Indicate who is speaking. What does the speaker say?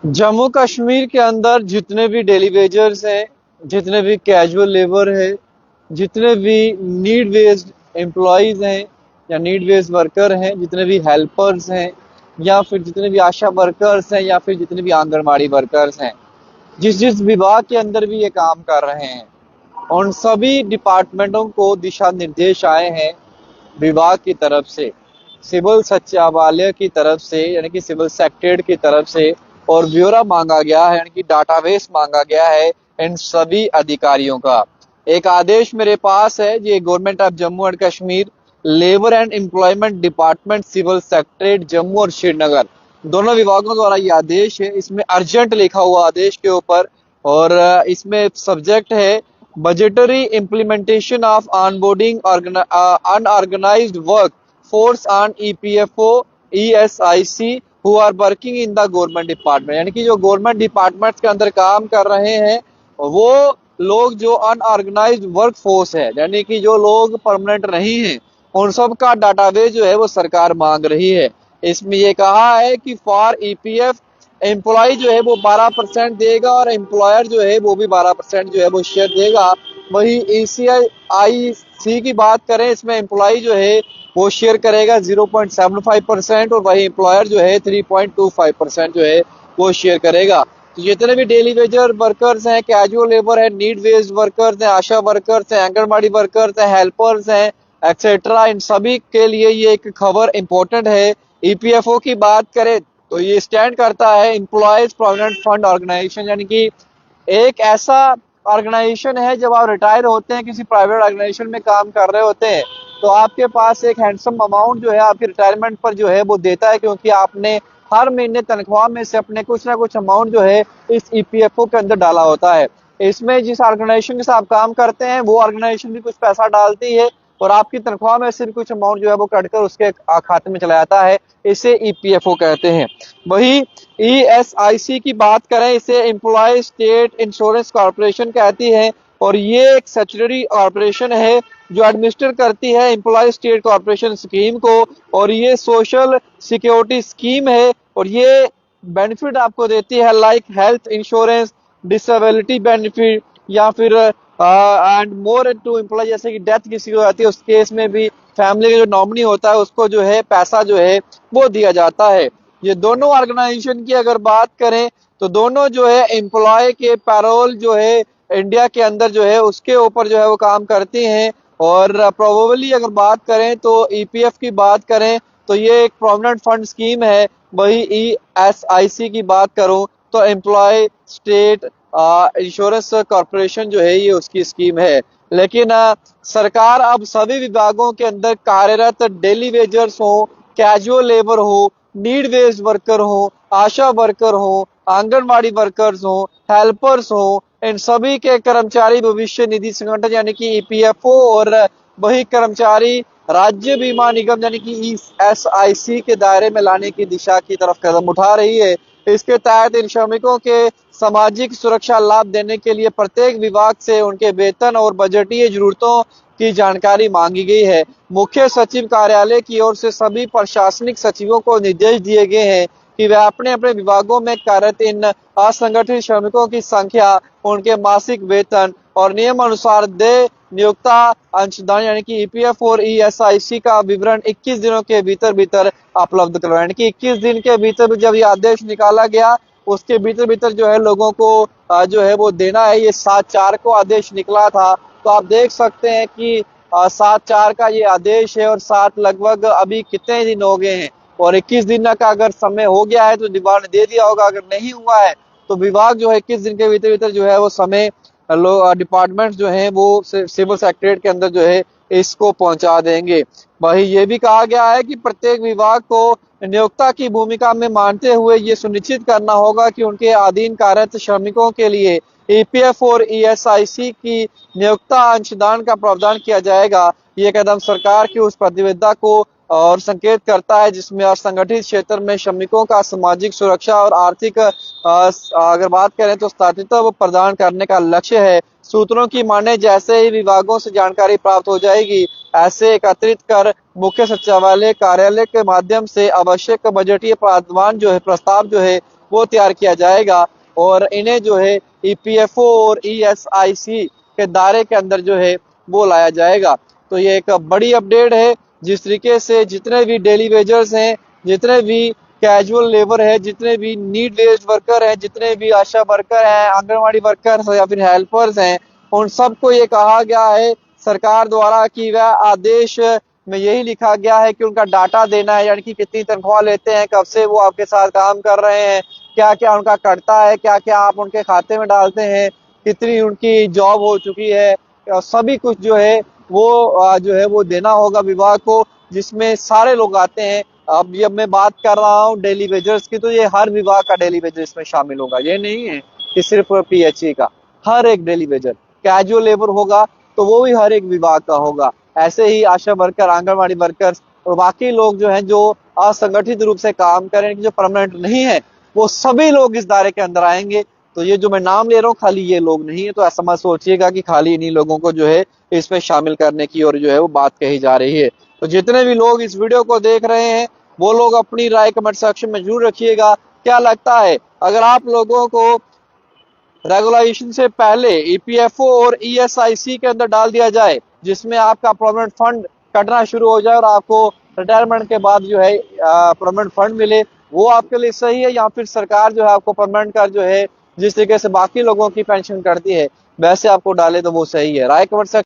Speaker 1: जम्मू कश्मीर के अंदर जितने भी डेली वेजर्स हैं, जितने भी कैजुअल लेबर है, जितने भी नीड बेस्ड एम्प्लॉयज हैं या नीड बेस्ड वर्कर हैं, जितने भी हेल्पर्स हैं या फिर जितने भी आशा वर्कर्स हैं या फिर जितने भी आंगनबाड़ी वर्कर्स हैं, जिस जिस विभाग के अंदर भी ये काम कर रहे हैं, उन सभी डिपार्टमेंटों को दिशा निर्देश आए हैं विभाग की तरफ से, सिविल सचिवालय की तरफ से यानी कि सिविल सेक्रेटरीट की तरफ से, और ब्यौरा मांगा गया है यानी कि डाटाबेस मांगा गया है इन सभी अधिकारियों का। एक आदेश मेरे पास है, ये government of Jammu and Kashmir, labour and employment department, civil secretariat Jammu और श्रीनगर, दोनों विभागों द्वारा ये आदेश है। इसमें अर्जेंट लिखा हुआ आदेश के ऊपर, और इसमें सब्जेक्ट है budgetary implementation of onboarding unorganised work force on EPFO ESIC who are working in the government department, यानी कि जो गवर्नमेंट डिपार्टमेंट के अंदर काम कर रहे हैं वो लोग जो अनऑर्गेनाइज्ड वर्क फोर्स है, यानी कि जो लोग परमानेंट नहीं है, उन सब का डाटाबेस जो है वो सरकार मांग रही है। इसमें ये कहा है कि फॉर ईपीएफ एम्प्लॉय जो है वो 12% देगा और एम्प्लॉयर जो है वो भी 12% जो है वो शेयर देगा। वही ईसीआईसी की बात करें, इसमें एम्प्लॉय जो है वो शेयर करेगा 0.75% और वही एम्प्लॉयर जो है 3.25% जो है वो शेयर करेगा। तो जितने भी डेली वेजर वर्कर्स हैं, कैजुअल लेबर है, नीड बेस्ड वर्कर्स हैं, आशा वर्कर्स हैं, आंगनबाड़ी वर्कर्स हैं, हेल्पर्स हैं, एक्सेट्रा, इन सभी के लिए ये एक खबर इंपॉर्टेंट है। ईपीएफओ की बात करें तो ये स्टैंड करता है एम्प्लॉयज प्रोविडेंट फंड ऑर्गेनाइजेशन, यानी कि एक ऐसा ऑर्गेनाइजेशन है, जब आप रिटायर होते हैं किसी प्राइवेट ऑर्गेनाइजेशन में काम कर रहे होते हैं तो आपके पास एक हैंडसम अमाउंट जो है आपके रिटायरमेंट पर जो है वो देता है, क्योंकि आपने हर महीने तनख्वाह में से अपने कुछ ना कुछ अमाउंट जो है इस ईपीएफओ के अंदर डाला होता है। इसमें जिस ऑर्गेनाइजेशन के साथ आप काम करते हैं वो ऑर्गेनाइजेशन भी कुछ पैसा डालती है और आपकी तनख्वाह में से भी कुछ अमाउंट जो है वो कटकर उसके खाते में चला जाता है। इसे ईपीएफओ कहते हैं। वही ईएसआईसी की बात करें, इसे एम्प्लॉय स्टेट इंश्योरेंस कॉर्पोरेशन कहती है, और ये एक स्टैट्यूटरी कॉर्पोरेशन है जो एडमिनिस्टर करती है एम्प्लॉय स्टेट कॉर्पोरेशन स्कीम को, और ये सोशल सिक्योरिटी स्कीम है और ये बेनिफिट आपको देती है like health insurance, disability benefit या फिर एंड मोर टू एम्प्लॉय, जैसे कि डेथ किसी को आती है उस केस में भी फैमिली का जो नॉमिनी होता है उसको जो है पैसा जो है वो दिया जाता है। ये दोनों ऑर्गेनाइजेशन की अगर बात करें तो दोनों जो है एम्प्लॉय के पैरोल जो है इंडिया के अंदर जो है उसके ऊपर जो है वो काम करती हैं। और प्रोबेबली अगर बात करें तो ईपीएफ की बात करें तो ये एक प्रोविडेंट फंड स्कीम है। वही ईएसआईसी की बात करूं तो एम्प्लॉय स्टेट इंश्योरेंस कॉर्पोरेशन जो है ये उसकी स्कीम है। लेकिन सरकार अब सभी विभागों के अंदर कार्यरत डेली वेजर्स हो, कैजुअल लेबर हो, नीड बेस्ड वर्कर हो, आशा वर्कर हो, आंगनबाड़ी वर्कर्स हो, हेल्पर्स हो, इन सभी के कर्मचारी भविष्य निधि संगठन यानी कि ईपीएफओ और वही कर्मचारी राज्य बीमा निगम यानी कि ईएसआईसी के दायरे में लाने की दिशा की तरफ कदम उठा रही है। इसके तहत इन श्रमिकों के सामाजिक सुरक्षा लाभ देने के लिए प्रत्येक विभाग से उनके वेतन और बजटीय जरूरतों की जानकारी मांगी गई है। मुख्य सचिव कार्यालय की ओर से सभी प्रशासनिक सचिवों को निर्देश दिए गए हैं कि वे अपने अपने विभागों में कार्यरत इन असंगठित श्रमिकों की संख्या, उनके मासिक वेतन और नियम अनुसार दे नियोक्ता अंशदान यानी कि ईपीएफ और ईएसआईसी का विवरण 21 दिनों के भीतर भीतर उपलब्ध करवाएं। यानी कि 21 दिन के भीतर जब ये आदेश निकाला गया उसके भीतर भीतर जो है लोगों को जो है वो देना है। ये 7/4 को आदेश निकला था, तो आप देख सकते हैं कि 7/4 का ये आदेश है और 7 लगभग अभी कितने दिन हो गए हैं, और 21 दिन का अगर समय हो गया है तो विभाग ने दे दिया होगा, अगर नहीं हुआ है तो विभाग जो है 21 दिन के भीतर भीतर जो है वो समय डिपार्टमेंट जो है वो सिविल सेक्रेटरीट के अंदर जो है इसको पहुंचा देंगे। वही ये भी कहा गया है कि प्रत्येक विभाग को नियोक्ता की भूमिका में मानते हुए ये सुनिश्चित करना होगा कि उनके अधीन कार्यरत श्रमिकों के लिए ईपीएफ और ईएसआईसी की नियोक्ता अंशदान का प्रावधान किया जाएगा। ये कदम सरकार की उस प्रतिबद्धता को और संकेत करता है जिसमें असंगठित क्षेत्र में श्रमिकों का सामाजिक सुरक्षा और आर्थिक अगर बात करें तो स्थायित्व प्रदान करने का लक्ष्य है। सूत्रों की माने जैसे ही विभागों से जानकारी प्राप्त हो जाएगी, ऐसे एकत्रित कर मुख्य सचिवालय कार्यालय के माध्यम से आवश्यक बजटीय प्रावधान जो है प्रस्ताव जो है वो तैयार किया जाएगा और इन्हें जो है ईपीएफओ और ईएसआईसी के दायरे के अंदर जो है वो लाया जाएगा। तो ये एक बड़ी अपडेट है। जिस तरीके से जितने भी डेली वेजर्स हैं, जितने भी कैजुअल लेबर है, जितने भी नीड बेस्ड वर्कर हैं, जितने भी आशा वर्कर हैं, आंगनवाड़ी वर्कर्स या फिर हेल्पर्स हैं, उन सबको ये कहा गया है सरकार द्वारा कि वह आदेश में यही लिखा गया है कि उनका डाटा देना है, यानी कि कितनी तनख्वाह लेते हैं, कब से वो आपके साथ काम कर रहे हैं, क्या क्या उनका कटता है, क्या क्या आप उनके खाते में डालते हैं, कितनी उनकी जॉब हो चुकी है, सभी कुछ जो है वो देना होगा विभाग को, जिसमें सारे लोग आते हैं। अब जब मैं बात कर रहा हूँ डेली वेजर्स की, तो ये हर विभाग का डेली वेजर इसमें शामिल होगा। ये नहीं है कि सिर्फ पीएचई का, हर एक डेली वेजर। कैजुअल लेबर होगा तो वो भी हर एक विभाग का होगा। ऐसे ही आशा वर्कर, आंगनवाड़ी वर्कर्स और बाकी लोग जो हैं, जो असंगठित रूप से काम करें, जो परमानेंट नहीं है, वो सभी लोग इस दायरे के अंदर आएंगे। तो ये जो मैं नाम ले रहा हूँ, खाली ये लोग नहीं है, तो ऐसा मत सोचिएगा कि खाली इन्हीं लोगों को जो है इसमें शामिल करने की और जो है वो बात कही जा रही है। तो जितने भी लोग इस वीडियो को देख रहे हैं, वो लोग अपनी राय कमेंट सेक्शन में जरूर रखिएगा। क्या लगता है, अगर आप लोगों को रेगुलाइजेशन से पहले ईपीएफओ और ईएसआईसी के अंदर डाल दिया जाए, जिसमें आपका प्रोविडेंट फंड कटना शुरू हो जाए और आपको रिटायरमेंट के बाद जो है प्रोविडेंट फंड मिले, वो आपके लिए सही है? या फिर सरकार जो है आपको परमानेंट कर जो है जिस तरीके से बाकी लोगों की पेंशन करती है वैसे आपको डाले, तो वो सही है? राय कमेंट सेक्शन